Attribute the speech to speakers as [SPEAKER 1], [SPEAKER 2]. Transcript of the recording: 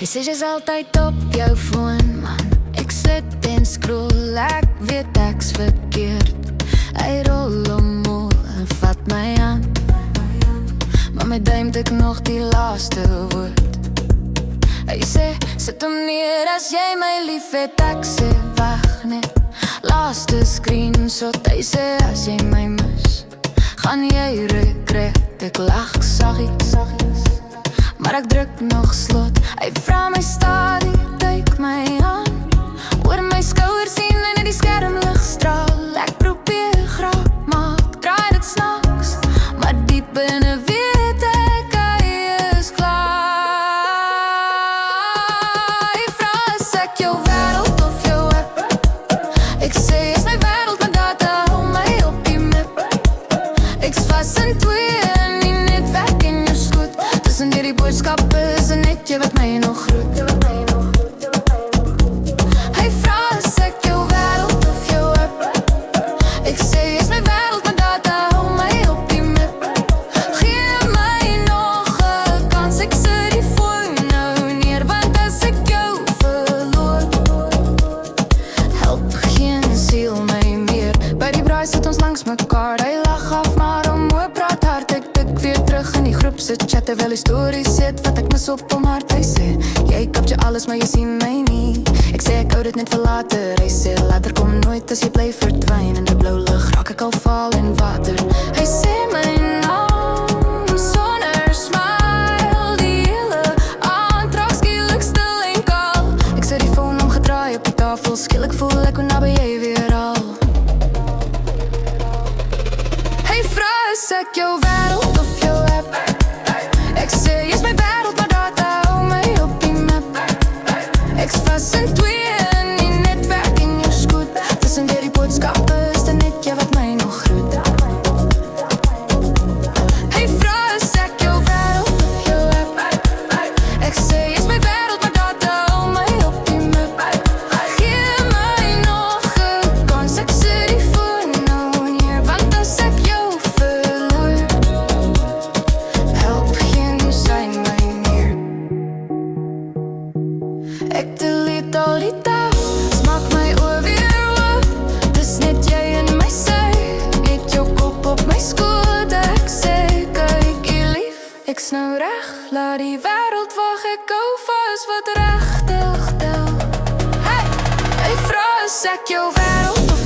[SPEAKER 1] Jy sê jy's altyd op jou foon, man. Ek sit en scroll, ek weet ek's verkeerd. Hy rol omhoog en vat my aan, maar my duim tik nog die laaste woord. Hy sê, sit hom neer as jy my lief het. Ek sê, wag net, laaste screenshot. Hy sê, as jy my mis, gaan jy regret. Ek lach saggies, maar ek druk nog slot. Hy vra my stadig, duik my aan, oor my skouer sien en in die skermlig straal. Ek probeer grap maak, draai dit snaks, maar diep binne weet ek hy is klaar. Hy vra as ek jou wêreld of jou app. Ek sê is my wêreld, my data hou my op die map. Ek's vas in twee en die netwerk in jou skoot. Tussen hierdie boodskappe is er net jy wat my nog groet. Hy vra as ek jou wêreld of jou app. Ek sê is my wêreld, my data hou my op die map. Gee my nog 'n kans, ek sit die foon nou neer, want as ek jou verloor, help geen siel my meer. By die braai sit ons langs mekaar, hy lach af, maar om oop praat hard. Ek tik weer terug in die groep sit chat, terwyl die stories sit wat ek mis op hom hart. Hy sê, jy kapje alles, maar jy sien my nie. Ek sê, ek hou dit net vir later. Hy sê, later kom nooit as jy bly verdwyn. In die blou lug raak ek al val in water. Hy sê my naam sonder smile, die hele aand raak skielik stil en kaal. Ek sit die phone omgedraai op die tafel, skielik voel ek hoe naby jy weer al. Hy vra as ek jou wêreld of jou app. Ek sê, jy's my wêreld, maar data hou my op die map. Ek's vas in twee en die netwerk in jou skoot. Tussen hierdie boodskappe is er net jy wat my nog groet. Hy vra as ek jou wêreld of jou app. Ek sê, jy's my wêreld, maar data hou my op die map. Gee my nog 'n kans, ek sit die foon nou neer, want as ek jou verloor, help geen sein my meer. Ek delete al die tabs, smaak my oor weer oop. Dis net jy in my sy, net jou kop op my skoot. Ek sê, kykie lief, ek's nou reg, laat die wêreld wag, ek hou vas wat regtig tel. Hey, hy vra as ek jou wêreld of